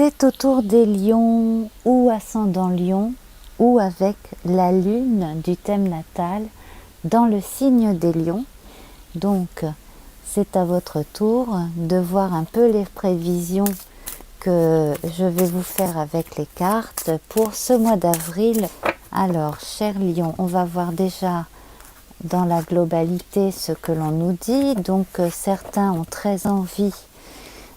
c'est autour des lions ou ascendant lion ou avec la lune du thème natal dans le signe des lions. Donc c'est à votre tour de voir un peu les prévisions que je vais vous faire avec les cartes pour ce mois d'avril. Alors, chers lions, on va voir déjà dans la globalité ce que l'on nous dit. Donc certains ont très envie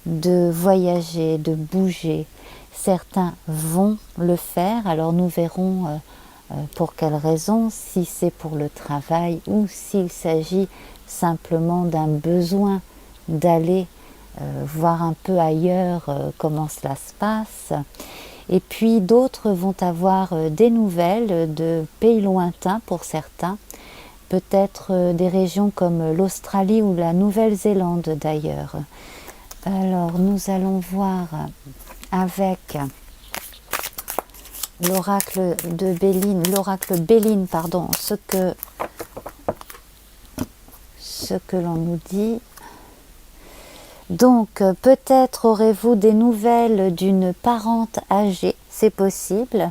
de voyager, de bouger. Certains vont le faire. Alors nous verrons pour quelles raisons, si c'est pour le travail ou s'il s'agit simplement d'un besoin d'aller voir un peu ailleurs comment cela se passe. Et puis d'autres vont avoir des nouvelles de pays lointains pour certains, peut-être des régions comme l'Australie ou la Nouvelle-Zélande d'ailleurs. Alors nous allons voir avec l'oracle de Béline, l'oracle Béline, pardon, ce que l'on nous dit. Donc peut-être aurez-vous des nouvelles d'une parente âgée, c'est possible,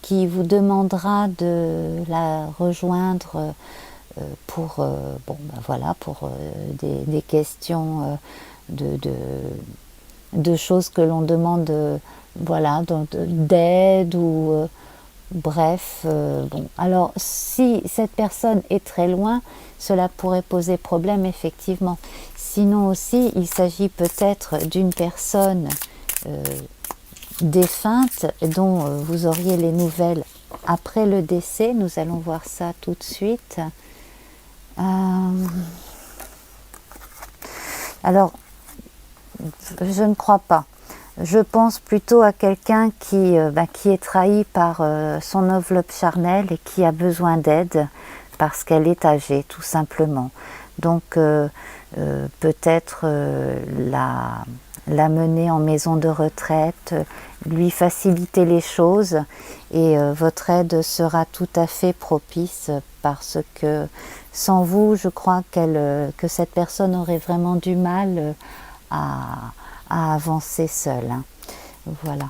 qui vous demandera de la rejoindre pour des questions de choses que l'on demande d'aide ou bref. Alors si cette personne est très loin, cela pourrait poser problème effectivement. Sinon aussi, il s'agit peut-être d'une personne défunte dont vous auriez les nouvelles après le décès. Nous allons voir ça tout de suite. Alors, je ne crois pas. Je pense plutôt à quelqu'un qui est trahi par son enveloppe charnelle et qui a besoin d'aide parce qu'elle est âgée, tout simplement. Donc, peut-être la mener en maison de retraite, lui faciliter les choses et votre aide sera tout à fait propice parce que sans vous, je crois que cette personne aurait vraiment du mal à avancer seule. Voilà.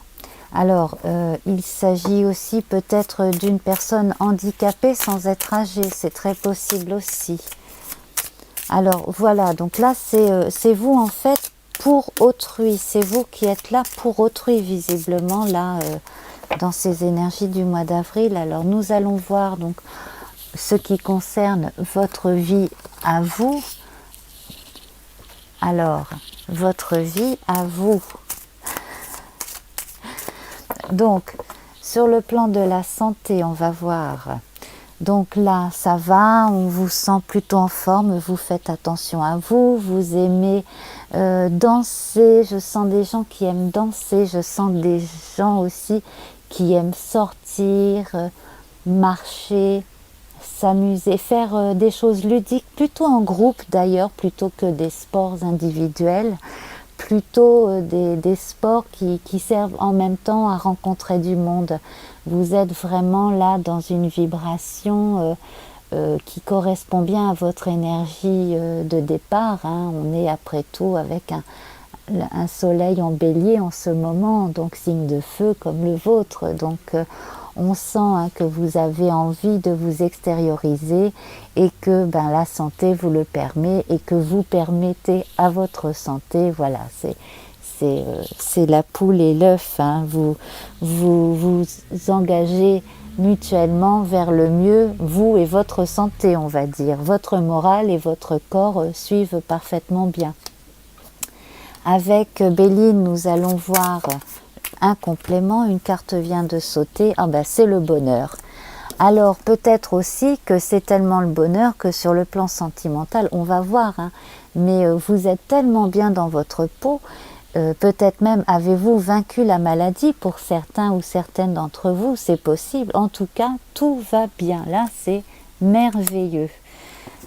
Alors, il s'agit aussi peut-être d'une personne handicapée sans être âgée, c'est très possible aussi. Alors voilà, donc là c'est vous en fait pour autrui, c'est vous qui êtes là pour autrui visiblement là dans ces énergies du mois d'avril. Alors nous allons voir donc ce qui concerne votre vie à vous. Alors, votre vie à vous. Donc, sur le plan de la santé, on va voir. Donc là, ça va, on vous sent plutôt en forme, vous faites attention à vous, vous aimez danser, je sens des gens qui aiment danser, je sens des gens aussi qui aiment sortir, marcher, s'amuser, faire des choses ludiques, plutôt en groupe d'ailleurs, plutôt que des sports individuels, plutôt des sports qui servent en même temps à rencontrer du monde. Vous êtes vraiment là dans une vibration qui correspond bien à votre énergie de départ. On est après tout avec un soleil en bélier en ce moment, donc signe de feu comme le vôtre. Donc on sent que vous avez envie de vous extérioriser et que la santé vous le permet et que vous permettez à votre santé. Voilà, c'est la poule et l'œuf. Vous engagez mutuellement vers le mieux, vous et votre santé, on va dire. Votre morale et votre corps suivent parfaitement bien. Avec Béline, nous allons voir un complément, une carte vient de sauter, c'est le bonheur. Alors peut-être aussi que c'est tellement le bonheur que sur le plan sentimental, on va voir, mais vous êtes tellement bien dans votre peau, peut-être même avez-vous vaincu la maladie pour certains ou certaines d'entre vous, c'est possible. En tout cas, tout va bien, là c'est merveilleux.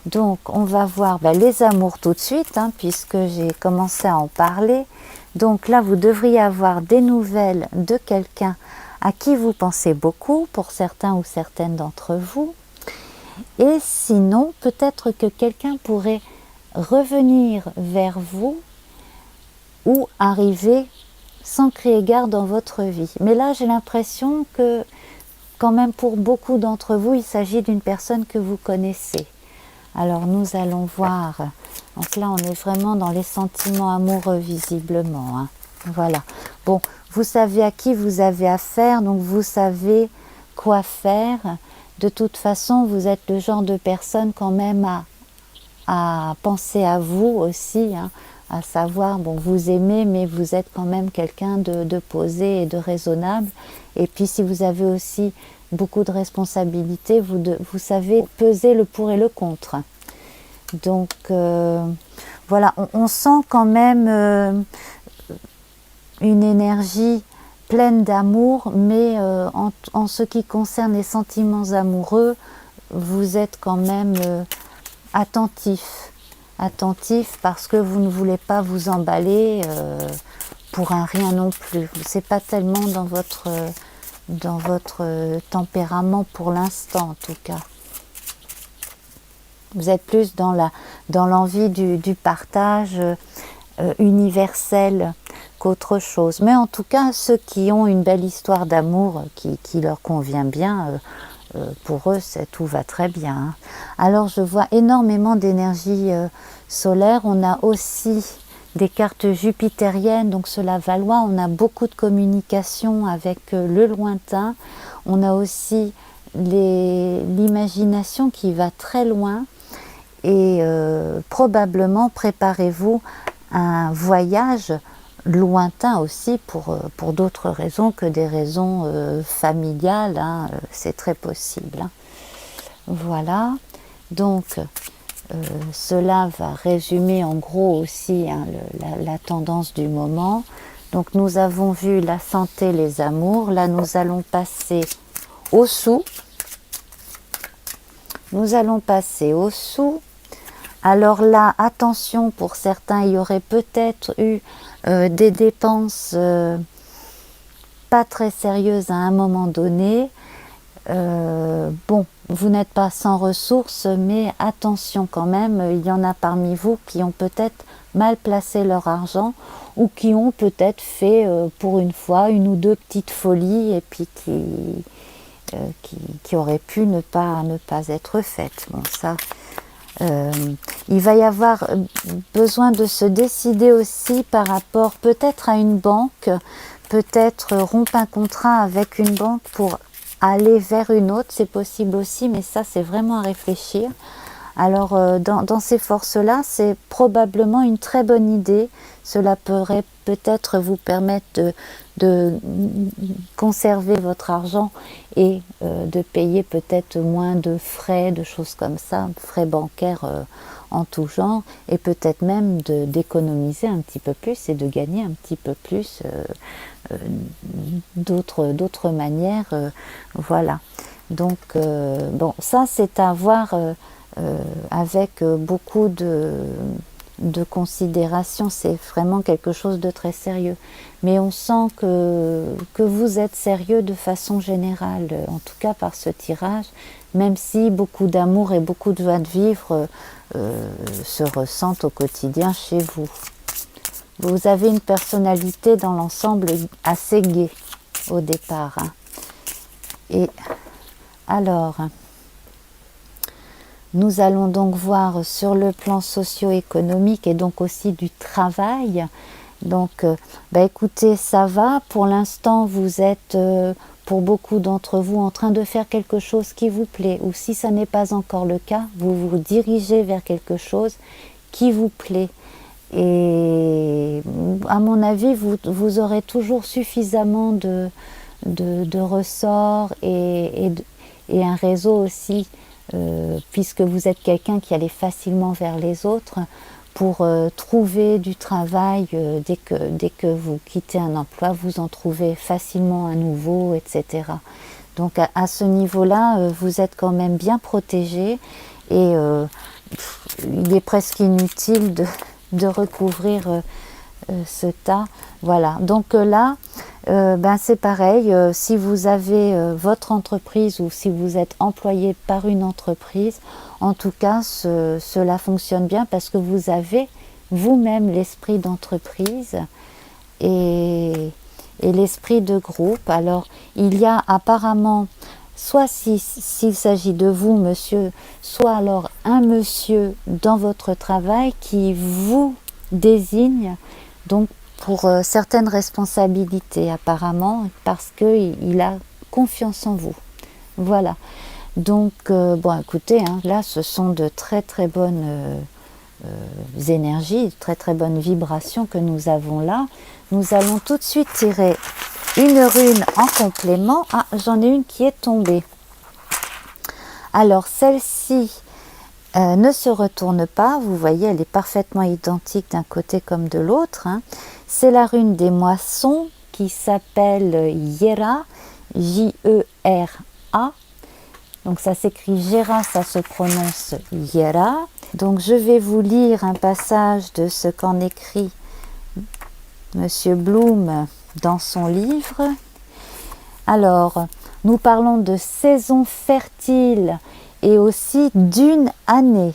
Donc on va voir les amours tout de suite, puisque j'ai commencé à en parler. Donc là, vous devriez avoir des nouvelles de quelqu'un à qui vous pensez beaucoup, pour certains ou certaines d'entre vous. Et sinon, peut-être que quelqu'un pourrait revenir vers vous ou arriver sans crier gare dans votre vie. Mais là, j'ai l'impression que, quand même, pour beaucoup d'entre vous, il s'agit d'une personne que vous connaissez. Alors, nous allons voir. Donc là, on est vraiment dans les sentiments amoureux, visiblement. Hein. Voilà. Bon, vous savez à qui vous avez affaire, donc vous savez quoi faire. De toute façon, vous êtes le genre de personne quand même à penser à vous aussi, hein, à savoir, bon, vous aimez, mais vous êtes quand même quelqu'un de posé et de raisonnable. Et puis si vous avez aussi beaucoup de responsabilités, vous savez peser le pour et le contre. Donc voilà, on sent quand même une énergie pleine d'amour, mais en ce qui concerne les sentiments amoureux, vous êtes quand même attentif parce que vous ne voulez pas vous emballer pour un rien non plus. C'est pas tellement dans votre tempérament pour l'instant en tout cas. Vous êtes plus dans l'envie du partage universel qu'autre chose. Mais en tout cas, ceux qui ont une belle histoire d'amour qui leur convient bien, pour eux, tout va très bien. Hein. Alors, je vois énormément d'énergie solaire. On a aussi des cartes jupitériennes, donc cela valois. On a beaucoup de communication avec le lointain. On a aussi l'imagination qui va très loin. Et probablement, préparez-vous à un voyage lointain aussi pour d'autres raisons que des raisons familiales, hein, c'est très possible. Hein. Voilà, donc cela va résumer en gros aussi hein, la tendance du moment. Donc nous avons vu la santé, les amours, là nous allons passer au sous. Nous allons passer au sous. Alors là, attention, pour certains, il y aurait peut-être eu des dépenses pas très sérieuses à un moment donné. Bon, vous n'êtes pas sans ressources, mais attention quand même, il y en a parmi vous qui ont peut-être mal placé leur argent ou qui ont peut-être fait pour une fois une ou deux petites folies et puis qui auraient pu ne pas être faites. Bon, ça... il va y avoir besoin de se décider aussi par rapport peut-être à une banque, peut-être rompre un contrat avec une banque pour aller vers une autre, c'est possible aussi, mais ça c'est vraiment à réfléchir. Alors dans ces forces-là, c'est probablement une très bonne idée, cela pourrait peut-être vous permettre de conserver votre argent et de payer peut-être moins de frais, de choses comme ça, frais bancaires en tout genre, et peut-être même d'économiser un petit peu plus et de gagner un petit peu plus d'autres manières. Voilà. Donc, bon, ça c'est à voir avec beaucoup de considération, c'est vraiment quelque chose de très sérieux. Mais on sent que vous êtes sérieux de façon générale, en tout cas par ce tirage, même si beaucoup d'amour et beaucoup de joie de vivre se ressentent au quotidien chez vous. Vous avez une personnalité dans l'ensemble assez gaie au départ. Hein. Et alors... Nous allons donc voir sur le plan socio-économique et donc aussi du travail. Donc, écoutez, ça va. Pour l'instant, vous êtes, pour beaucoup d'entre vous, en train de faire quelque chose qui vous plaît. Ou si ça n'est pas encore le cas, vous vous dirigez vers quelque chose qui vous plaît. Et à mon avis, vous aurez toujours suffisamment de ressorts et un réseau aussi, puisque vous êtes quelqu'un qui allait facilement vers les autres pour trouver du travail dès que vous quittez un emploi, vous en trouvez facilement un nouveau, etc. Donc à ce niveau-là, vous êtes quand même bien protégé et il est presque inutile de recouvrir ce tas. Voilà, donc là, c'est pareil, si vous avez votre entreprise ou si vous êtes employé par une entreprise, en tout cas, cela fonctionne bien parce que vous avez vous-même l'esprit d'entreprise et et l'esprit de groupe. Alors, il y a apparemment, soit s'il s'agit de vous, monsieur, soit alors un monsieur dans votre travail qui vous désigne donc pour certaines responsabilités apparemment, parce qu'il a confiance en vous. Voilà. Donc, bon, écoutez, hein, là, ce sont de très très bonnes énergies, de très très bonnes vibrations que nous avons là. Nous allons tout de suite tirer une rune en complément. Ah, j'en ai une qui est tombée. Alors, celle-ci ne se retourne pas. Vous voyez, elle est parfaitement identique d'un côté comme de l'autre. Hein. C'est la rune des moissons qui s'appelle Yera, J-E-R-A. Donc ça s'écrit Gera, ça se prononce Yera. Donc je vais vous lire un passage de ce qu'en écrit Monsieur Bloom dans son livre. Alors, nous parlons de saison fertile et aussi d'une année.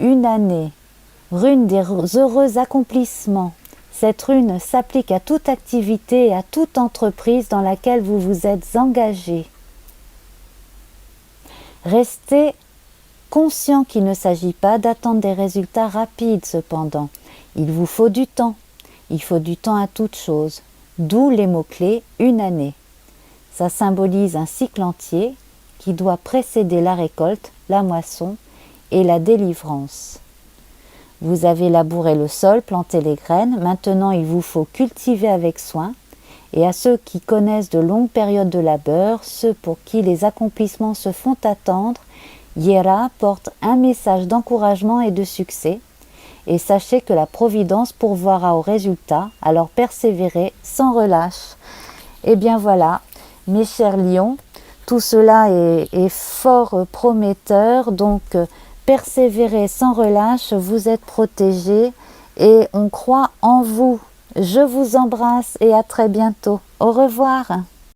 Une année, rune des heureux accomplissements. Cette rune s'applique à toute activité et à toute entreprise dans laquelle vous vous êtes engagé. Restez conscient qu'il ne s'agit pas d'attendre des résultats rapides cependant. Il vous faut du temps. Il faut du temps à toute chose. D'où les mots-clés une année. Ça symbolise un cycle entier qui doit précéder la récolte, la moisson et la délivrance. Vous avez labouré le sol, planté les graines. Maintenant, il vous faut cultiver avec soin. Et à ceux qui connaissent de longues périodes de labeur, ceux pour qui les accomplissements se font attendre, Yera porte un message d'encouragement et de succès. Et sachez que la Providence pourvoira au résultat, alors persévérez sans relâche. Et bien voilà, mes chers lions, tout cela est fort prometteur, donc persévérez sans relâche, vous êtes protégés et on croit en vous. Je vous embrasse et à très bientôt. Au revoir.